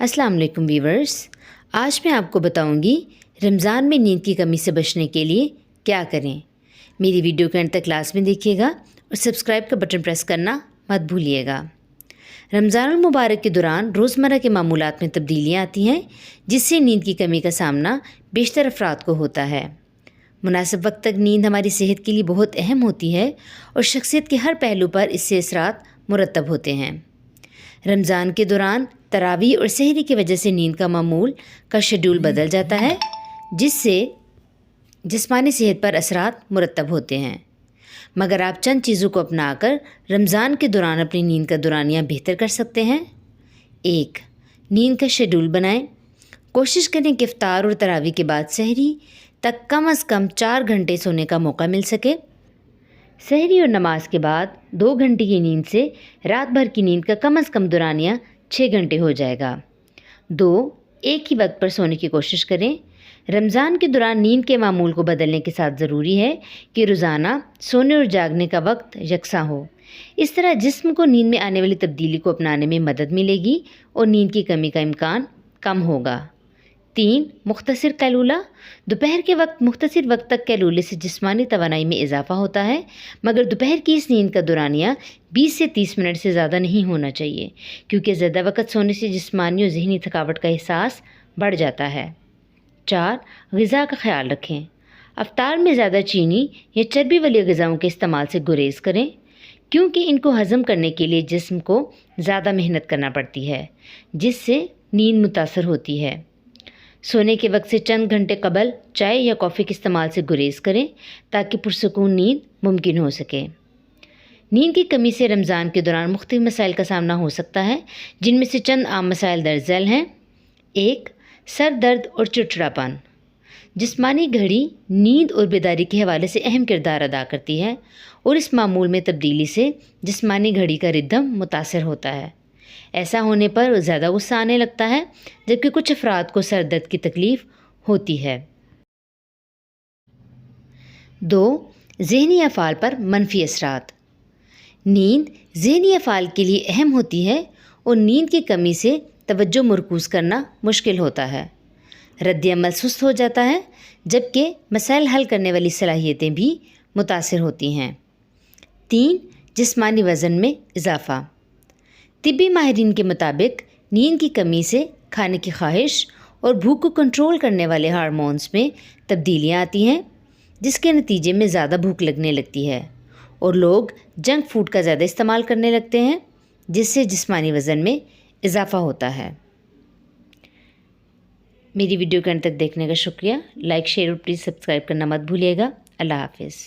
अस्सलाम वालेकुम व्यूवर्स, आज मैं आपको बताऊंगी रमज़ान में नींद की कमी से बचने के लिए क्या करें। मेरी वीडियो के अंत तक क्लास में देखिएगा और सब्सक्राइब का बटन प्रेस करना मत भूलिएगा। रमज़ानुल मुबारक के दौरान रोज़मर्रा के मामूलात में तब्दीलियाँ आती हैं, जिससे नींद की कमी का सामना बेशतर अफराद को होता है। मुनासिब वक्त तक नींद हमारी सेहत के लिए बहुत अहम होती है और शख्सियत के हर पहलू पर इससे असरात मुरतब होते हैं। रमज़ान के दौरान तरावी और सहरी की वजह से नींद का मामूल का शेड्यूल बदल जाता है, जिससे जिस्मानी सेहत पर असरात मुरतब होते हैं। मगर आप चंद चीज़ों को अपनाकर रमज़ान के दौरान अपनी नींद का दौरानिया बेहतर कर सकते हैं। 1. नींद का शेड्यूल बनाएं। कोशिश करें कि इफ्तार और तरावी के बाद सहरी तक कम से कम 4 घंटे सोने का मौका मिल सके। सहरी और नमाज के बाद 2 घंटे की नींद से रात भर की नींद का कम से कम दौरानिया 6 घंटे हो जाएगा। 2. एक ही वक्त पर सोने की कोशिश करें। रमज़ान के दौरान नींद के मामूल को बदलने के साथ ज़रूरी है कि रोज़ाना सोने और जागने का वक्त यकसा हो। इस तरह जिस्म को नींद में आने वाली तब्दीली को अपनाने में मदद मिलेगी और नींद की कमी का इम्कान कम होगा। 3. मुख्तसर कैलूला। दोपहर के वक्त मुख्तसर वक्त तक कैलूले से जिस्मानी तवानाई में इजाफ़ा होता है, मगर दोपहर की इस नींद का दौरानिया 20 से 30 मिनट से ज़्यादा नहीं होना चाहिए, क्योंकि ज़्यादा वक्त सोने से जिस्मानी और ज़हनी थकावट का एहसास बढ़ जाता है। 4. ग़िज़ा का ख्याल रखें। अफ्तार में ज़्यादा चीनी या चर्बी वाली ग़िज़ाओं के इस्तेमाल से गुरेज करें, क्योंकि इनको हज़म करने के लिए जिस्म को ज़्यादा मेहनत करना पड़ती है, जिससे नींद मुतासर होती है। सोने के वक्त से चंद घंटे कबल चाय या कॉफ़ी के इस्तेमाल से गुरेज करें, ताकि पुरसकून नींद मुमकिन हो सके। नींद की कमी से रमज़ान के दौरान मुख्तलिफ मसाइल का सामना हो सकता है, जिनमें से चंद आम मसाइल दर्ज झैल हैं। 1. सर दर्द और चिड़चिड़ापन। जिस्मानी घड़ी नींद और बेदारी के हवाले से अहम किरदार अदा करती है, और इस मामूल में तब्दीली से जिस्मानी घड़ी का रिदम मुतासर होता है। ऐसा होने पर ज़्यादा गुस्सा आने लगता है, जबकि कुछ अफराद को सर दर्द की तकलीफ़ होती है। 2. ज़हनी अफ़ाल पर मनफी असरात। नींद ज़हनी अफ़ाल के लिए अहम होती है, और नींद की कमी से तवज्जो मरकूज़ करना मुश्किल होता है। रद्द-ए-अमल सुस्त हो जाता है, जबकि मसाइल हल करने वाली सलाहियतें भी मुतासर होती हैं। 3. जिस्मानी वज़न में इजाफ़ा। तिब्बी माहिरीन के मुताबिक नींद की कमी से खाने की ख्वाहिश और भूख को कंट्रोल करने वाले हार्मोन्स में तब्दीलियाँ आती हैं, जिसके नतीजे में ज़्यादा भूख लगने लगती है और लोग जंक फूड का ज़्यादा इस्तेमाल करने लगते हैं, जिससे जिस्मानी वज़न में इजाफ़ा होता है। मेरी वीडियो के अंत तक देखने का शुक्रिया। लाइक, शेयर और प्लीज़ सब्सक्राइब करना मत भूलिएगा। अल्लाह हाफ़िज़।